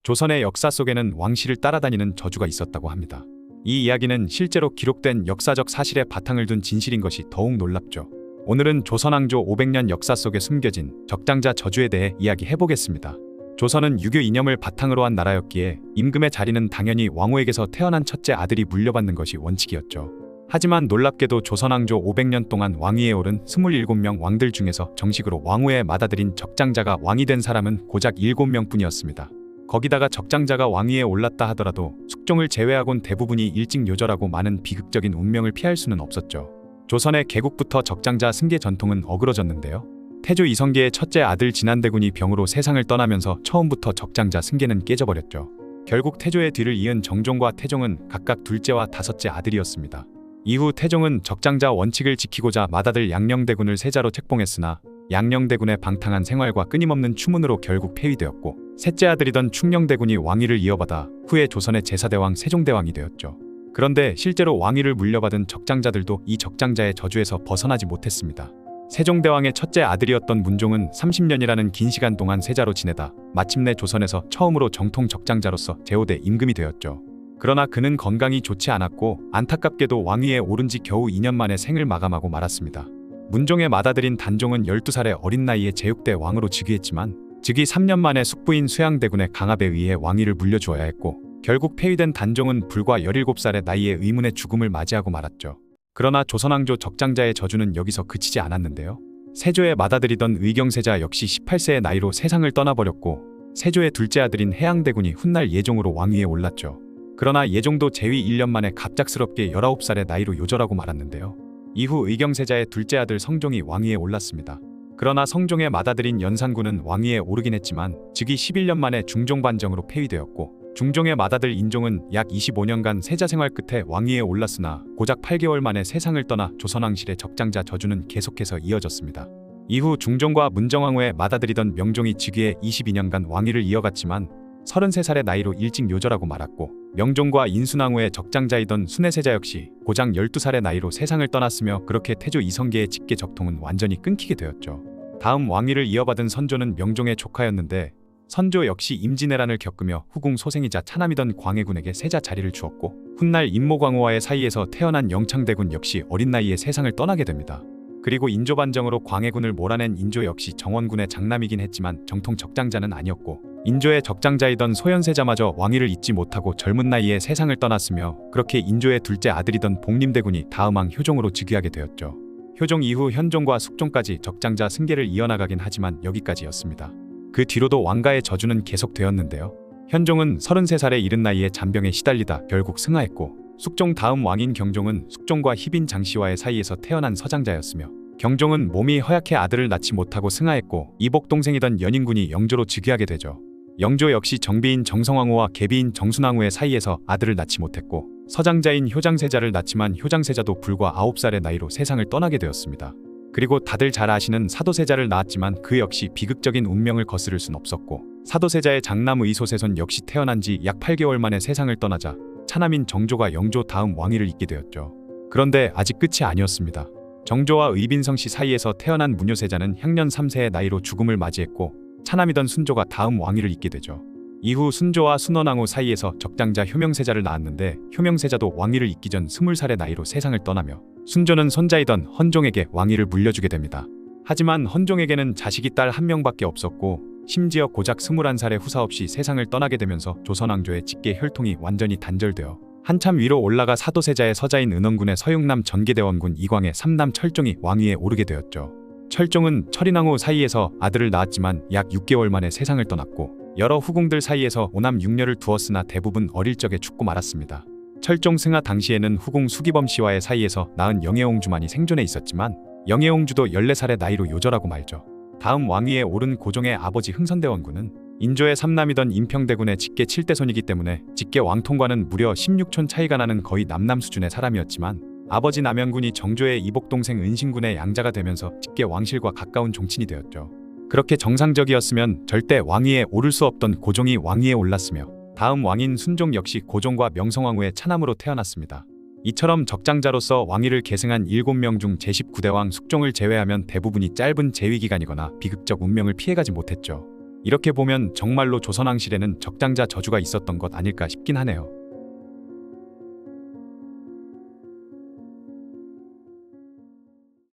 조선의 역사 속에는 왕실을 따라다니는 저주가 있었다고 합니다. 이 이야기는 실제로 기록된 역사적 사실에 바탕을 둔 진실인 것이 더욱 놀랍죠. 오늘은 조선왕조 500년 역사 속에 숨겨진 적장자 저주에 대해 이야기해보겠습니다. 조선은 유교 이념을 바탕으로 한 나라였기에 임금의 자리는 당연히 왕후에게서 태어난 첫째 아들이 물려받는 것이 원칙이었죠. 하지만 놀랍게도 조선왕조 500년 동안 왕위에 오른 27명 왕들 중에서 정식으로 왕후에 맏아들인 적장자가 왕이 된 사람은 고작 7명뿐이었습니다. 거기다가 적장자가 왕위에 올랐다 하더라도 숙종을 제외하곤 대부분이 일찍 요절하고 많은 비극적인 운명을 피할 수는 없었죠. 조선의 개국부터 적장자 승계 전통은 어그러졌는데요. 태조 이성계의 첫째 아들 진안대군이 병으로 세상을 떠나면서 처음부터 적장자 승계는 깨져버렸죠. 결국 태조의 뒤를 이은 정종과 태종은 각각 둘째와 다섯째 아들이었습니다. 이후 태종은 적장자 원칙을 지키고자 맏아들 양녕대군을 세자로 책봉했으나 양녕대군의 방탕한 생활과 끊임없는 추문으로 결국 폐위되었고, 셋째 아들이던 충녕대군이 왕위를 이어받아 후에 조선의 제4대왕 세종대왕이 되었죠. 그런데 실제로 왕위를 물려받은 적장자들도 이 적장자의 저주에서 벗어나지 못했습니다. 세종대왕의 첫째 아들이었던 문종은 30년이라는 긴 시간 동안 세자로 지내다 마침내 조선에서 처음으로 정통 적장자로서 제5대 임금이 되었죠. 그러나 그는 건강이 좋지 않았고 안타깝게도 왕위에 오른 지 겨우 2년 만에 생을 마감하고 말았습니다. 문종의 맏아들인 단종은 12살의 어린 나이에 제6대 왕으로 즉위했지만 즉위 3년 만에 숙부인 수양대군의 강압에 의해 왕위를 물려주어야 했고, 결국 폐위된 단종은 불과 17살의 나이에 의문의 죽음을 맞이하고 말았죠. 그러나 조선왕조 적장자의 저주는 여기서 그치지 않았는데요. 세조의 맏아들이던 의경세자 역시 18세의 나이로 세상을 떠나버렸고, 세조의 둘째 아들인 해양대군이 훗날 예종으로 왕위에 올랐죠. 그러나 예종도 재위 1년 만에 갑작스럽게 19살의 나이로 요절하고 말았는데요. 이후 의경세자의 둘째 아들 성종이 왕위에 올랐습니다. 그러나 성종의 맏아들인 연산군은 왕위에 오르긴 했지만 즉위 11년 만에 중종반정으로 폐위되었고, 중종의 맏아들 인종은 약 25년간 세자 생활 끝에 왕위에 올랐으나 고작 8개월 만에 세상을 떠나 조선왕실의 적장자 저주는 계속해서 이어졌습니다. 이후 중종과 문정왕후의 맏아들이던 명종이 즉위해 22년간 왕위를 이어갔지만 33살의 나이로 일찍 요절하고 말았고, 명종과 인순왕후의 적장자이던 순혜세자 역시 고작 12살의 나이로 세상을 떠났으며 그렇게 태조 이성계의 직계 적통은 완전히 끊기게 되었죠. 다음 왕위를 이어받은 선조는 명종의 조카였는데, 선조 역시 임진왜란을 겪으며 후궁 소생이자 차남이던 광해군에게 세자 자리를 주었고, 훗날 임모광후와의 사이에서 태어난 영창대군 역시 어린 나이에 세상을 떠나게 됩니다. 그리고 인조반정으로 광해군을 몰아낸 인조 역시 정원군의 장남이긴 했지만 정통 적장자는 아니었고, 인조의 적장자이던 소현세자마저 왕위를 잇지 못하고 젊은 나이에 세상을 떠났으며, 그렇게 인조의 둘째 아들이던 복림대군이 다음 왕 효종으로 즉위하게 되었죠. 효종 이후 현종과 숙종까지 적장자 승계를 이어나가긴 하지만 여기까지였습니다. 그 뒤로도 왕가의 저주는 계속되었는데요. 현종은 33살에 이른 나이에 잔병에 시달리다 결국 승하했고, 숙종 다음 왕인 경종은 숙종과 희빈 장씨와의 사이에서 태어난 서장자였으며, 경종은 몸이 허약해 아들을 낳지 못하고 승하했고, 이복 동생이던 연인군이 영조로 즉위하게 되죠. 영조 역시 정비인 정성왕후와 계비인 정순왕후의 사이에서 아들을 낳지 못했고, 서장자인 효장세자를 낳지만 효장세자도 불과 9살의 나이로 세상을 떠나게 되었습니다. 그리고 다들 잘 아시는 사도세자를 낳았지만 그 역시 비극적인 운명을 거스를 순 없었고, 사도세자의 장남 의소세손 역시 태어난 지 약 8개월 만에 세상을 떠나자 차남인 정조가 영조 다음 왕위를 잇게 되었죠. 그런데 아직 끝이 아니었습니다. 정조와 의빈성씨 사이에서 태어난 문효세자는 향년 3세의 나이로 죽음을 맞이했고, 차남이던 순조가 다음 왕위를 잇게 되죠. 이후 순조와 순원왕후 사이에서 적장자 효명세자를 낳았는데, 효명세자도 왕위를 잇기 전 20살의 나이로 세상을 떠나며 순조는 손자이던 헌종에게 왕위를 물려주게 됩니다. 하지만 헌종에게는 자식이 딸 한 명밖에 없었고, 심지어 고작 21살의 후사 없이 세상을 떠나게 되면서 조선왕조의 직계 혈통이 완전히 단절되어 한참 위로 올라가 사도세자의 서자인 은원군의 서육남 전개대원군 이광의 삼남 철종이 왕위에 오르게 되었죠. 철종은 철인왕후 사이에서 아들을 낳았지만 약 6개월 만에 세상을 떠났고, 여러 후궁들 사이에서 오남 6녀를 두었으나 대부분 어릴 적에 죽고 말았습니다. 철종 승하 당시에는 후궁 수기범씨와의 사이에서 낳은 영예옹주만이 생존해 있었지만, 영예옹주도 14살의 나이로 요절하고 말죠. 다음 왕위에 오른 고종의 아버지 흥선대원군은 인조의 삼남이던 임평대군의 직계 7대손이기 때문에 직계 왕통과는 무려 16촌 차이가 나는 거의 남남 수준의 사람이었지만, 아버지 남현군이 정조의 이복동생 은신군의 양자가 되면서 직계 왕실과 가까운 종친이 되었죠. 그렇게 정상적이었으면 절대 왕위에 오를 수 없던 고종이 왕위에 올랐으며, 다음 왕인 순종 역시 고종과 명성왕후의 차남으로 태어났습니다. 이처럼 적장자로서 왕위를 계승한 7명 중 제19대 왕 숙종을 제외하면 대부분이 짧은 재위기간이거나 비극적 운명을 피해가지 못했죠. 이렇게 보면 정말로 조선왕실에는 적장자 저주가 있었던 것 아닐까 싶긴 하네요.